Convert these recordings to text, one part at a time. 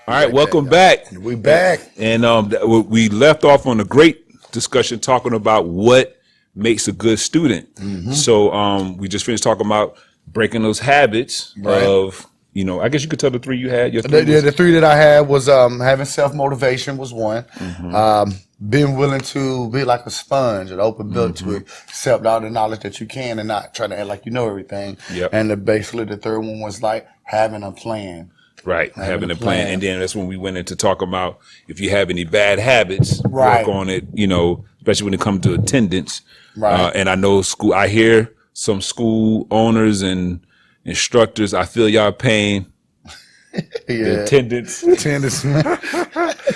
All right, welcome back. We back. And we left off on a great discussion talking about what makes a good student. Mm-hmm. So we just finished talking about breaking those habits of, I guess you could tell the three you had. The three that I had was having self-motivation was one. Mm-hmm. Being willing to be like a sponge, an open book to accept all the knowledge that you can and not try to act like you know everything. Yep. And basically the third one was like having a plan. Right, having a plan. And then that's when we went into talking about if you have any bad habits, work on it, especially when it comes to attendance. Right. And I know I hear some school owners and instructors, I feel y'all paying the attendance.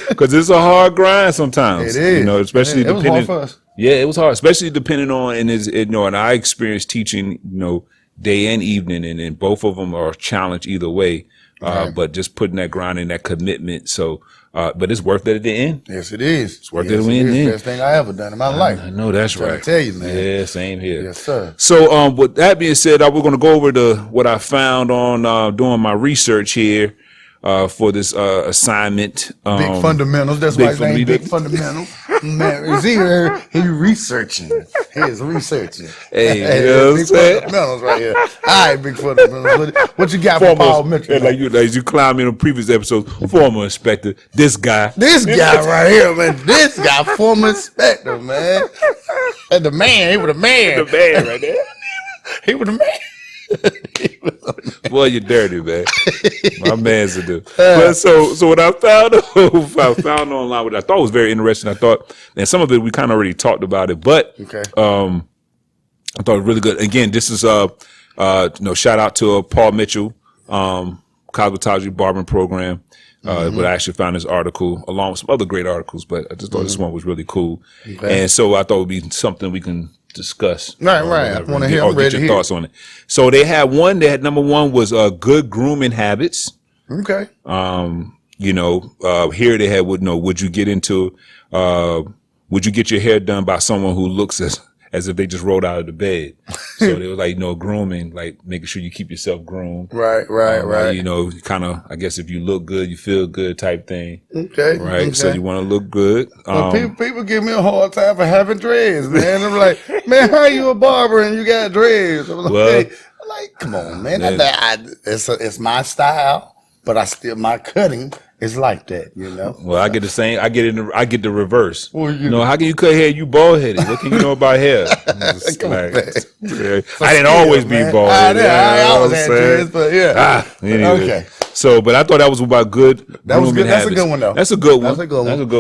Because it's a hard grind sometimes. It is. Especially it was hard for us. Yeah, it was hard, especially depending on, and I experienced teaching, day and evening, and both of them are a challenge either way. But just putting that grind and that commitment. So, but it's worth it at the end. Yes, it is. It's worth it at the end. It's the best thing I ever done in my life. I know that's right. I tell you, man. Yeah, same here. Yes, sir. So, with that being said, we're going to go over what I found on doing my research here for this assignment. Big fundamentals. That's why his name Big Fundamentals. Man, is he researching? He is researching. Hey, Big fundamentals right here. All right, Big fundamentals. What you got for Paul Mitchell? Like you climbed in the previous episodes, former inspector, this guy right here, man. This guy, former inspector, man. And the man, he was the man. The man right there. He was the man. Boy, you're dirty, man. My man's a dude. But so what I found online, what I thought was very interesting. I thought, and some of it we kind of already talked about it, but I thought it was really good. Again, this is shout out to Paul Mitchell, cosmetology barbering program. But I actually found this article along with some other great articles, but I just thought this one was really cool. Okay. And so I thought it would be something we can discuss. Right. I want to hear. Get your thoughts on it. So they had one. They had number one was good grooming habits. Okay. Here they had would you get your hair done by someone who looks as if they just rolled out of the bed? So they were like, grooming, like making sure you keep yourself groomed. Right. Kind of, I guess if you look good, you feel good type thing. Okay. Right. Okay. So you want to look good. People give me a hard time for having dreads, man. I'm like, man, how you a barber and you got dreads? I'm like, come on, man. It's my style, but my cutting is like that, Well, I get the same. I get the reverse. Well, how can you cut hair? You bald headed. What can you know about hair? Come on, man. I didn't always be bald headed. I always had dreads, but Anyway. Okay. So, but I thought that was about good. That was good. Habits. That's a good one, though. That's a good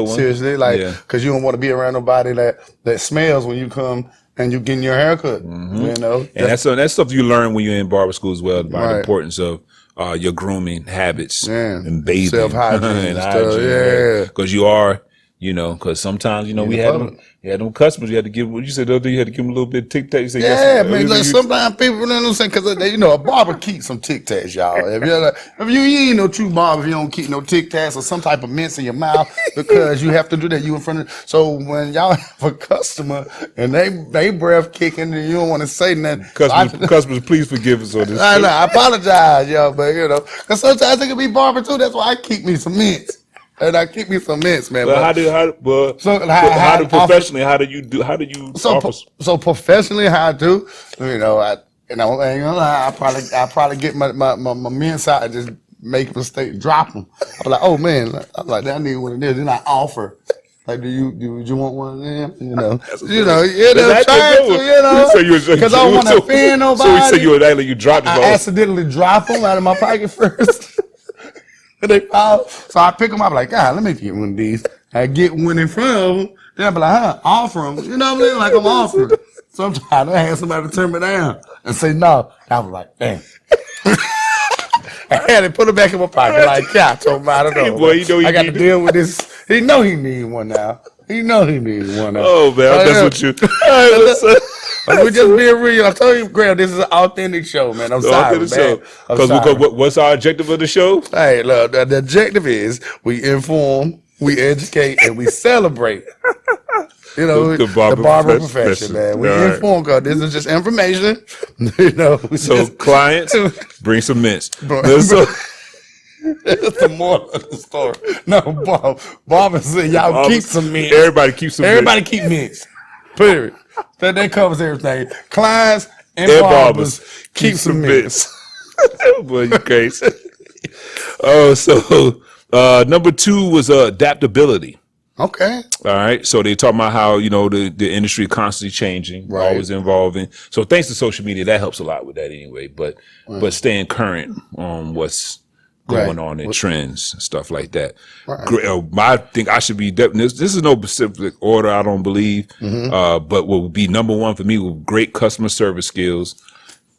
one. Seriously, because you don't want to be around nobody that smells when you come and you getting your hair cut. And that's stuff you learn when you're in barber school as well about the importance of your grooming habits and bathing, self-hygiene and stuff. Because you are, because sometimes we had them customers. You had to give. What you said the other day, you had to give them a little bit of Tic Tac. Man. Sometimes people don't understand because a barber keeps some Tic Tacs, y'all. If you ain't no true barber, if you don't keep no Tic Tacs or some type of mints in your mouth, because you have to do that. You in front of. So when y'all have a customer and they breath kicking and you don't want to say nothing, customers, please forgive us on this. I apologize, y'all, but because sometimes it can be barber too. That's why I keep me some mints. And I keep me some mints, man. But how do you So professionally, how I do, I probably get my mints out and just make a mistake, drop them. I'm like, oh man, I'm like, I need one of this. Then I offer. Like, do you want one of them? Because I don't want to offend nobody. So you said you dropped them. I accidentally drop them out of my pocket first. They fall. So I pick them up like, God, let me get one of these. I get one in front of them. Then I be like, offer them. You know what I mean? Like I'm offering. Sometimes I had somebody turn me down and say no. I was like, damn. I had to put it back in my pocket. Like, I told him, I don't know. Boy, I got to deal with this. He know he need one now. Oh, man, I'm messing with you. We just being real. I told you, Graham, this is an authentic show, man. I'm sorry, man. Because what's our objective of the show? Hey, look, the objective is we inform, we educate, and we celebrate. The barber profession, man. We inform, because this is just information. So clients, bring some mints. That's the moral of the story. No, Barber said y'all keep some mints. Everybody keeps some Everybody keep mints. Period. That covers everything. Clients and barbers keep some mints. Boy, you crazy. So number 2 was adaptability. Okay. All right. So they talk about how, the industry constantly changing, always evolving. So thanks to social media, that helps a lot with that anyway. But staying current on what's going on in trends and stuff like that. I think I should be, this is no specific order, I don't believe. But what would be number 1 for me with great customer service skills.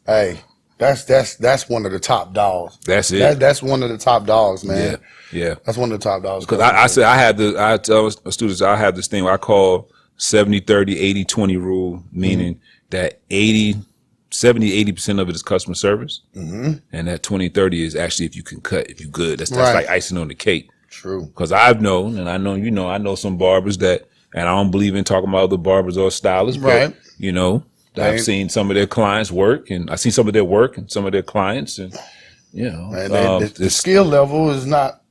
Hey, that's one of the top dogs. That's it. That's one of the top dogs, man. Yeah. That's one of the top dogs. Because I tell students I have this thing I call 70-30, 80-20 rule, meaning that 70-80% of it is customer service, and that 20-30 is actually if you can cut, if you good. That's like icing on the cake. True. Because I've known, and I know I know some barbers that, and I don't believe in talking about other barbers or stylists, but I've seen some of their clients work, and I've seen some of their work and some of their clients, and the skill level is not.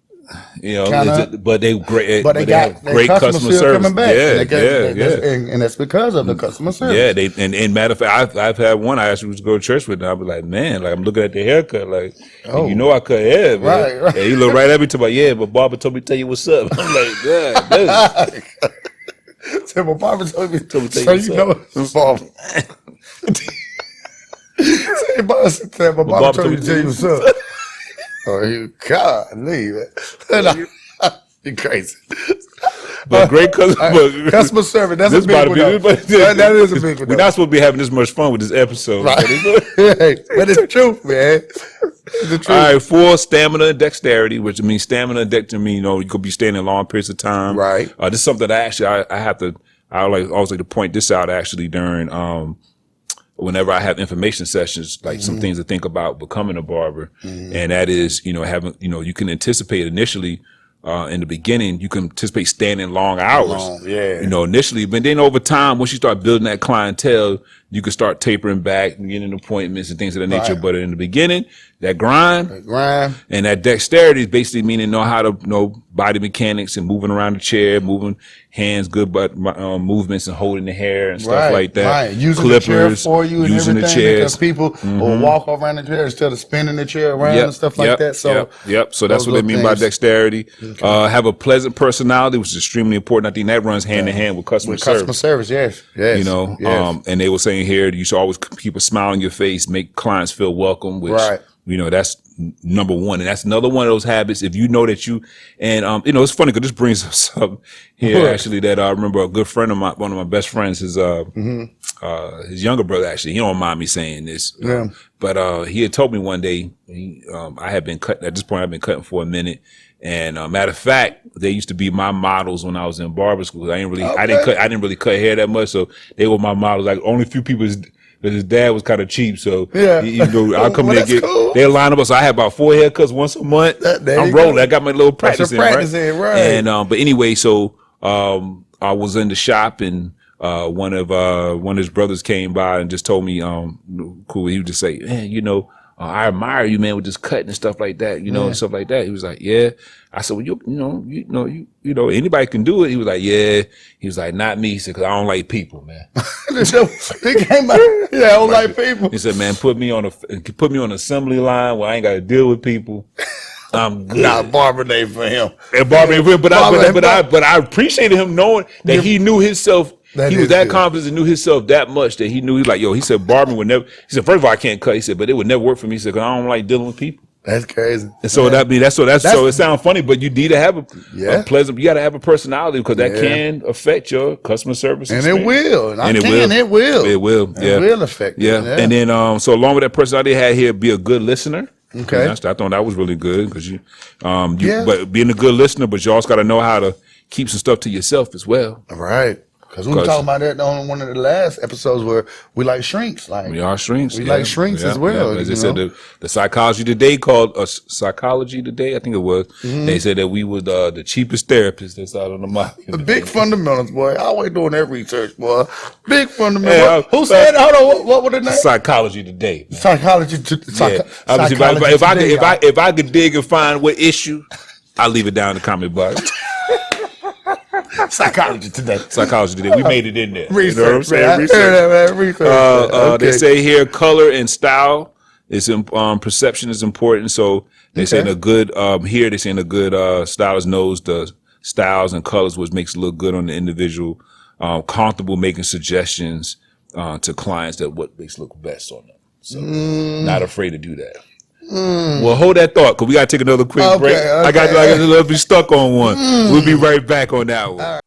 But they great. But they got great customer service coming back. Yeah, and that's because of the customer service. Yeah, and matter of fact, I've had one I actually was to go to church with, and I was like, man, like I'm looking at the haircut, like I cut hair, man. Right. And he looked right at me, talking about, but Barber told me to tell you what's up. I'm like, yeah, so my Barber told me to tell you what's up. Say, my Barber told me to tell you what's up. Oh, you golly, man. You're crazy. But great customer service. That's a big one. That is a big one. We're not supposed to be having this much fun with this episode. Right. But it's the truth, man. It's the truth. All right, 4, stamina and dexterity, which means stamina and dexterity, you could be standing long periods of time. Right. This is something that I always like to point this out actually during whenever I have information sessions, like some things to think about becoming a barber. And that is, having, you can anticipate initially, in the beginning, you can anticipate standing long hours, initially, but then over time, once you start building that clientele, you can start tapering back and getting appointments and things of that nature. But in the beginning, that grind and that dexterity is basically meaning know how to know body mechanics and moving around the chair, moving hands, good butt movements and holding the hair and stuff like that. Right. Using clippers, the chair for you and using everything, the because people will walk around the chair instead of spinning the chair around and stuff like that. So So that's what they mean by dexterity. Have a pleasant personality, which is extremely important. I think that runs hand in hand with customer service. Customer service, yes. And they were saying here, you should always keep a smile on your face, make clients feel welcome, which that's number 1. And that's another one of those habits. If you know that it's funny because this brings us up here actually that I remember a good friend of mine, one of my best friends, his younger brother actually, he don't mind me saying this, but he had told me one day, I had been cutting, at this point I've been cutting for a minute. And matter of fact, they used to be my models when I was in barber school. I didn't really cut hair that much, so they were my models. Like only a few people. His dad was kind of cheap, so I'll come in and get. Cool. They'll line up. So I had about 4 haircuts once a month. I'm rolling. I got my little practice in, right? And but anyway, so I was in the shop and. One of his brothers came by and just told me, cool. He would just say, man, I admire you, man, with this cutting and stuff like that, and stuff like that. He was like, yeah. I said, well, anybody can do it. He was like, yeah. He was like, not me. He said, because I don't like people, man. He came out, I don't like people. He said, man, put me on an assembly line where I ain't got to deal with people. I'm good. Not barber name for him. And barber name for him, but I appreciated him knowing that he knew himself. He was that confident and knew himself that much that he knew he said barbering would never. He said, first of all, I can't cut. He said, but it would never work for me. He said, because I don't like dealing with people. That's crazy. And so so it sounds funny, but you need to have a pleasant. You got to have a personality because that can affect your customer service. And it will. It will. Yeah. It will affect. Yeah. And then so along with that personality, I had here be a good listener. Okay. I thought that was really good because but being a good listener, but you also got to know how to keep some stuff to yourself as well. Right. Because we were talking about that on one of the last episodes where we like shrinks. Like we are shrinks. We like shrinks as well. Yeah. As they said, the Psychology Today called us Psychology Today, I think it was. They said that we were the cheapest therapists that's out on the market. The big fundamentals, boy. I always doing that research, boy. Big fundamentals. Who said? Hold on. What was the name? Psychology Today. Man. Psychology. If I could dig and find what issue, I'll leave it down in the comment box. Psychology Today. We made it in there. Research, you know what I'm saying? Research. They say here color and style is perception is important. So they saying a good here they saying a good stylist knows the styles and colors which makes it look good on the individual. Comfortable making suggestions to clients that what makes look best on them. So not afraid to do that. Well, hold that thought because we got to take another quick break. I got to be stuck on one. We'll be right back on that one. Right.